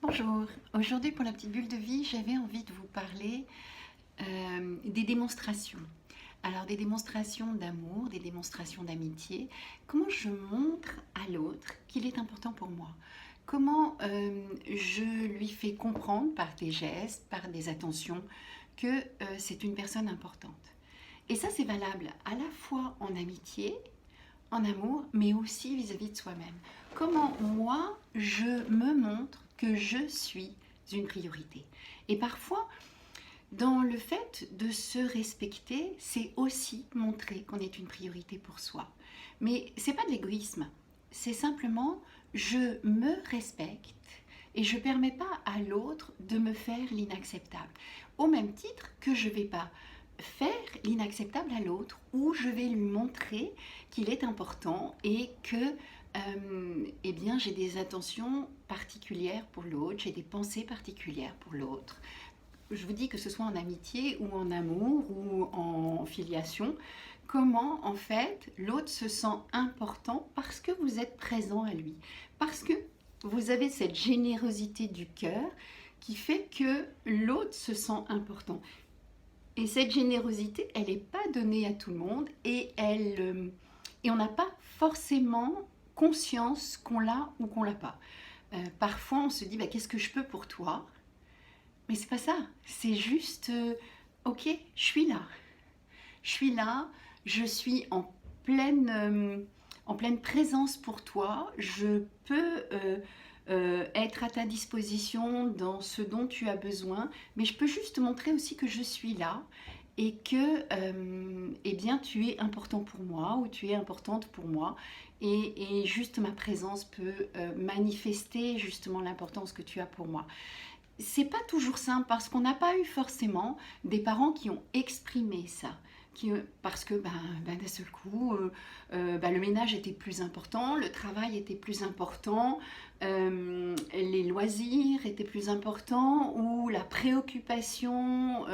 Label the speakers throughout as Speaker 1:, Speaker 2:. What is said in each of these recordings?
Speaker 1: Bonjour, aujourd'hui pour la petite bulle de vie, j'avais envie de vous parler des démonstrations. Alors des démonstrations d'amour, des démonstrations d'amitié, comment je montre à l'autre qu'il est important pour moi. Comment je lui fais comprendre par des gestes, par des attentions, que c'est une personne importante. Et ça c'est valable à la fois en amitié, en amour, mais aussi vis-à-vis de soi-même. Comment moi, je me montre que je suis une priorité. Et parfois, dans le fait de se respecter, c'est aussi montrer qu'on est une priorité pour soi. Mais c'est pas de l'égoïsme, c'est simplement je me respecte et je ne permets pas à l'autre de me faire l'inacceptable. Au même titre que je ne vais pas faire l'inacceptable à l'autre ou je vais lui montrer qu'il est important et que eh bien, j'ai des attentions particulières pour l'autre, j'ai des pensées particulières pour l'autre. Je vous dis que ce soit en amitié ou en amour ou en filiation, comment en fait l'autre se sent important parce que vous êtes présent à lui, parce que vous avez cette générosité du cœur qui fait que l'autre se sent important. Et cette générosité, elle n'est pas donnée à tout le monde et on n'a pas forcément conscience qu'on l'a ou qu'on l'a pas. Parfois, on se dit bah, qu'est-ce que je peux pour toi? Mais c'est pas ça. C'est juste ok, je suis là. Je suis là. Je suis en pleine présence pour toi. Je peux être à ta disposition dans ce dont tu as besoin, mais je peux juste te montrer aussi que je suis là et que eh bien, tu es important pour moi ou tu es importante pour moi et juste ma présence peut manifester justement l'importance que tu as pour moi. C'est pas toujours simple parce qu'on n'a pas eu forcément des parents qui ont exprimé ça. Parce que d'un seul coup, le ménage était plus important, le travail était plus important, les loisirs étaient plus importants ou la préoccupation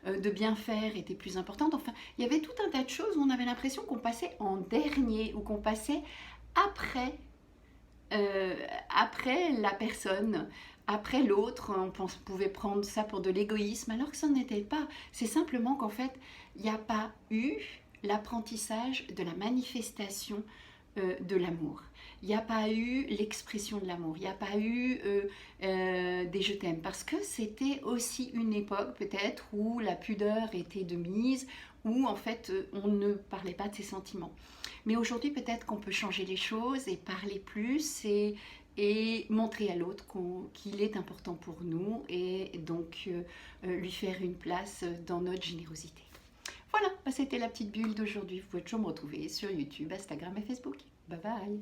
Speaker 1: de bien faire était plus importante. Enfin, il y avait tout un tas de choses où on avait l'impression qu'on passait en dernier ou qu'on passait après après la personne, après l'autre. On pouvait prendre ça pour de l'égoïsme, alors que ça n'était pas. C'est simplement qu'en fait, il n'y a pas eu l'apprentissage de la manifestation de l'amour. Il n'y a pas eu l'expression de l'amour, il n'y a pas eu des je t'aime, parce que c'était aussi une époque peut-être où la pudeur était de mise, où en fait on ne parlait pas de ses sentiments. Mais aujourd'hui peut-être qu'on peut changer les choses et parler plus et montrer à l'autre qu'il est important pour nous et donc lui faire une place dans notre générosité. Voilà, c'était la petite bulle d'aujourd'hui. Vous pouvez toujours me retrouver sur YouTube, Instagram et Facebook. Bye bye!